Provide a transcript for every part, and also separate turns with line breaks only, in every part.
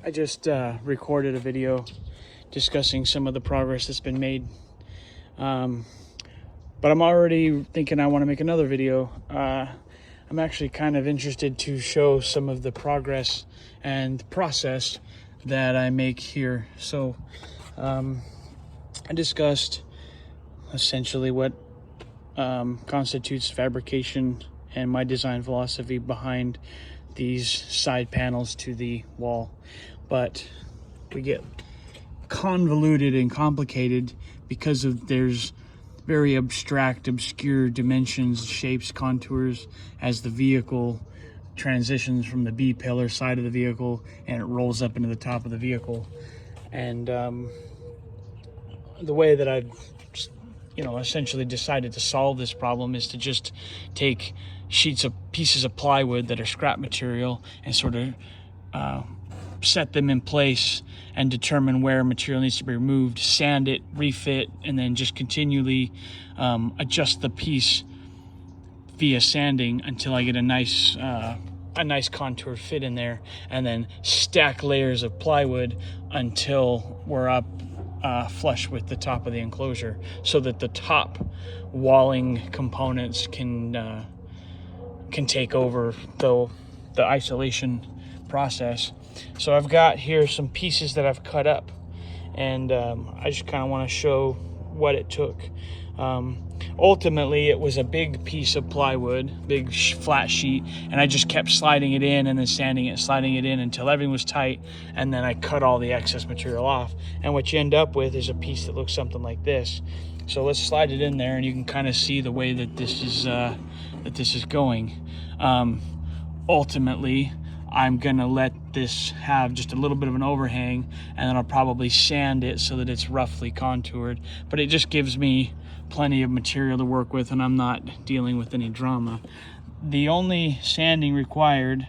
I just recorded a video discussing some of the progress that's been made. But I'm already thinking I want to make another video. I'm actually kind of interested to show some of the progress and process that I make here. So I discussed essentially what constitutes fabrication and my design philosophy behind these side panels to the wall. But we get convoluted and complicated because of there's very abstract, obscure dimensions, shapes, contours as the vehicle transitions from the B-pillar side of the vehicle and it rolls up into the top of the vehicle. And the way that I've essentially decided to solve this problem is to just take pieces of plywood that are scrap material and sort of set them in place and determine where material needs to be removed, sand it, refit, and then just continually adjust the piece via sanding until I get a nice contour fit in there, and then stack layers of plywood until we're up flush with the top of the enclosure, so that the top walling components can take over the isolation process. So I've got here some pieces that I've cut up, and I just kind of want to show what it took. Ultimately, it was a big piece of plywood, big flat sheet, and I just kept sliding it in and then sliding it in until everything was tight, and then I cut all the excess material off. And what you end up with is a piece that looks something like this. So let's slide it in there, and you can kind of see the way that this is going. Ultimately, I'm gonna let this have just a little bit of an overhang, and then I'll probably sand it so that it's roughly contoured, but it just gives me plenty of material to work with and I'm not dealing with any drama. The only sanding required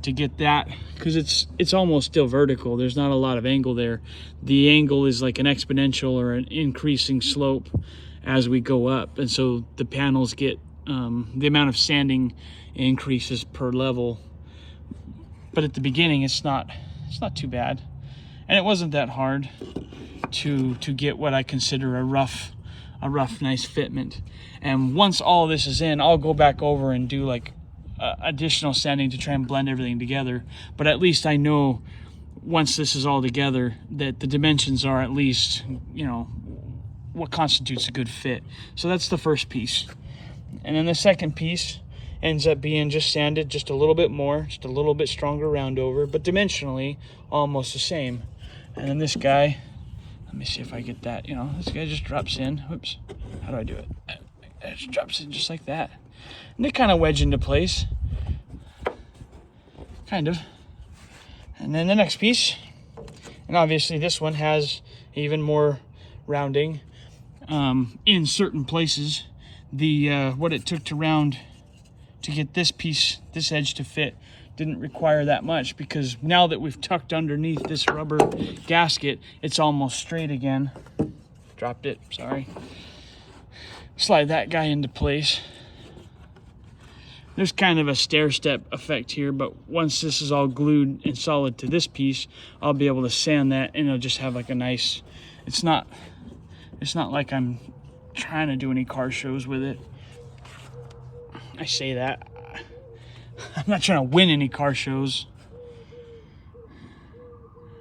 to get that, because it's almost still vertical, there's not a lot of angle there. The angle is like an exponential or an increasing slope as we go up, and so the panels get the amount of sanding increases per level. But at the beginning, it's not too bad, and it wasn't that hard to get what I consider a rough, nice fitment. And once all this is in, I'll go back over and do like additional sanding to try and blend everything together. But at least I know once this is all together that the dimensions are at least, what constitutes a good fit. So that's the first piece. And then the second piece ends up being just sanded just a little bit more, just a little bit stronger round over, but dimensionally almost the same. And then this guy, let me see if I get that, this guy just drops in. Whoops, how do I do it? It just drops in just like that. And they kind of wedge into place, kind of. And then the next piece, and obviously this one has even more rounding in certain places. What it took to get this edge to fit didn't require that much, because now that we've tucked underneath this rubber gasket, it's almost straight again. Dropped it, sorry. Slide that guy into place. There's kind of a stair-step effect here, but once this is all glued and solid to this piece, I'll be able to sand that, and it'll just have like a nice, it's not like I'm trying to do any car shows with it. I say that. I'm not trying to win any car shows.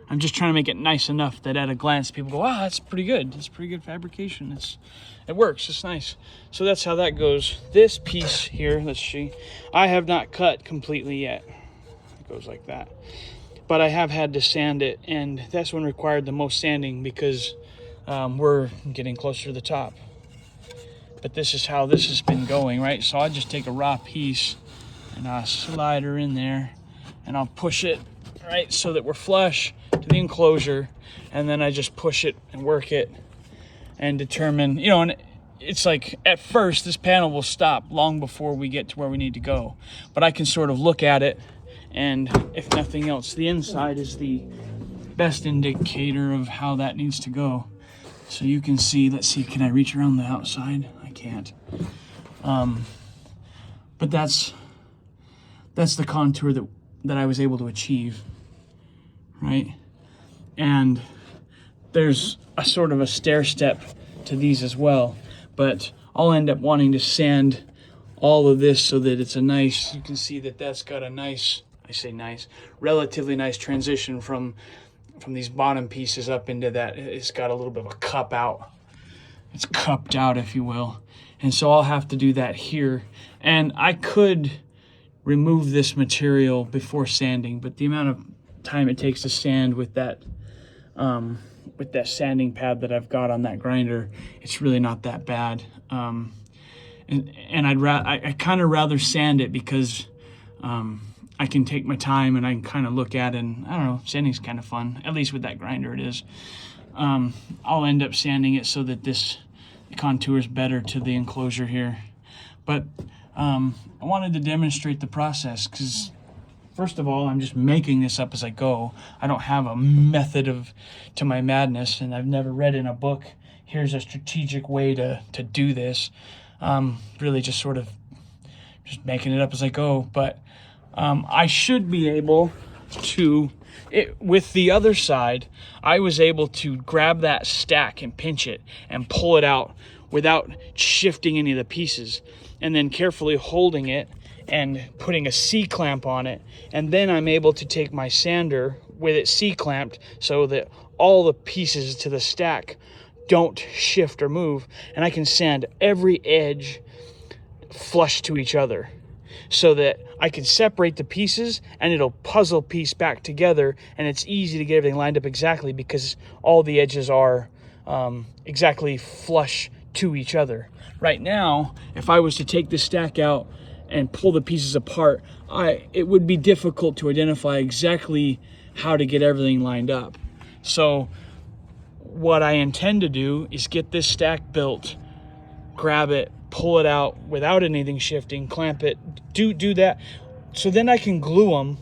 I'm just trying to make it nice enough that at a glance people go, wow, that's pretty good. It's pretty good fabrication. It works. It's nice. So that's how that goes. This piece here, let's see. I have not cut completely yet. It goes like that. But I have had to sand it, and that's one required the most sanding because we're getting closer to the top. But this is how this has been going, right? So I'll just take a raw piece and I'll slide her in there, and I'll push it, right, so that we're flush to the enclosure, and then I just push it and work it and determine, and it's like at first this panel will stop long before we get to where we need to go. But I can sort of look at it, and if nothing else, the inside is the best indicator of how that needs to go. So you can see, let's see, can I reach around the outside? I can't. But that's the contour that I was able to achieve. right? And there's a sort of a stair step to these as well, but I'll end up wanting to sand all of this so that it's a nice, you can see that that's got a nice, I say nice, relatively nice transition from these bottom pieces up into that. It's got a little bit of a cup out. It's cupped out, if you will. And so I'll have to do that here. And I could remove this material before sanding, but the amount of time it takes to sand with that sanding pad that I've got on that grinder, it's really not that bad. And I kind of rather sand it because I can take my time and I can kind of look at it, and I don't know, sanding's kind of fun. At least with that grinder it is. I'll end up sanding it so that this contours better to the enclosure here. But I wanted to demonstrate the process because, first of all, I'm just making this up as I go. I don't have a method to my madness, and I've never read in a book, here's a strategic way to do this. Really just sort of just making it up as I go. But I should be able to, with the other side, I was able to grab that stack and pinch it and pull it out without shifting any of the pieces, and then carefully holding it and putting a C-clamp on it. And then I'm able to take my sander with it C-clamped so that all the pieces to the stack don't shift or move, and I can sand every edge flush to each other so that I can separate the pieces and it'll puzzle piece back together, and it's easy to get everything lined up exactly because all the edges are exactly flush to each other. Right now, if I was to take this stack out and pull the pieces apart, it would be difficult to identify exactly how to get everything lined up. So what I intend to do is get this stack built, grab it, pull it out without anything shifting, clamp it, do that, so then I can glue them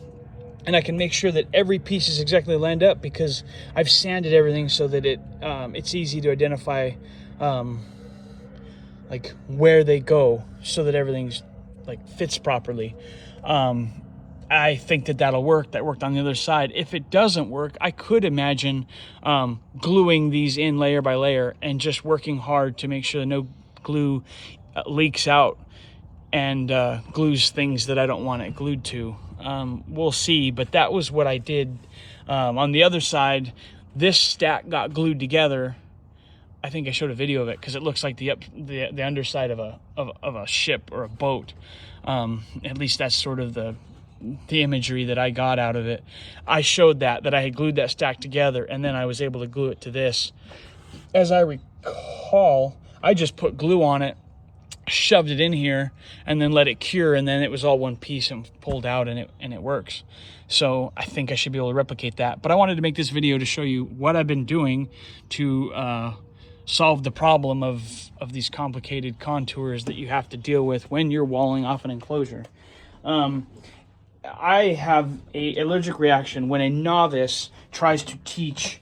and I can make sure that every piece is exactly lined up because I've sanded everything so that it's easy to identify like where they go so that everything's like fits properly. I think that'll work. That worked on the other side. If it doesn't work, I could imagine gluing these in layer by layer and just working hard to make sure no glue leaks out and glues things that I don't want it glued to. We'll see, but that was what I did. On the other side, this stack got glued together. I think I showed a video of it because it looks like the underside of a ship or a boat. At least that's sort of the imagery that I got out of it. I showed that I had glued that stack together, and then I was able to glue it to this. As I recall, I just put glue on it, shoved it in here, and then let it cure, and then it was all one piece and pulled out, and it works. So I think I should be able to replicate that. But I wanted to make this video to show you what I've been doing to solve the problem of these complicated contours that you have to deal with when you're walling off an enclosure. I have an allergic reaction when a novice tries to teach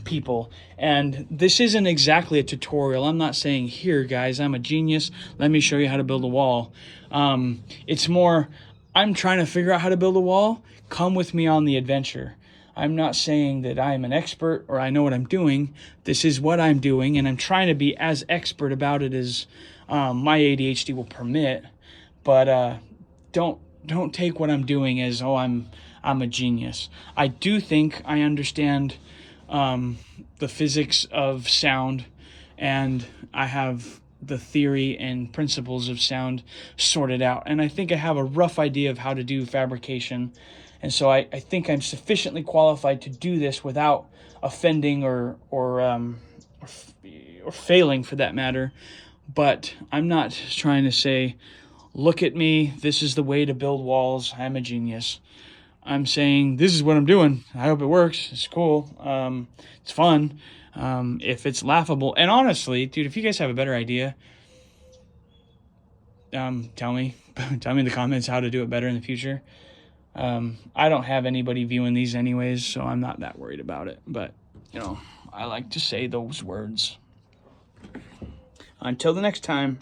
people, and this isn't exactly a tutorial. I'm not saying, here guys, I'm a genius, let me show you how to build a wall. It's more, I'm trying to figure out how to build a wall, come with me on the adventure. I'm not saying that I'm an expert or I know what I'm doing. This is what I'm doing, and I'm trying to be as expert about it as my ADHD will permit. But don't take what I'm doing as, oh, I'm a genius. I do think I understand the physics of sound, and I have the theory and principles of sound sorted out, and I think I have a rough idea of how to do fabrication. And so I think I'm sufficiently qualified to do this without offending or failing, for that matter. But I'm not trying to say, look at me, this is the way to build walls, I'm a genius. I'm saying, this is what I'm doing. I hope it works. It's cool. It's fun. If it's laughable. And honestly, dude, if you guys have a better idea, tell me. Tell me in the comments how to do it better in the future. I don't have anybody viewing these anyways, so I'm not that worried about it. But, you know, I like to say those words. Until the next time.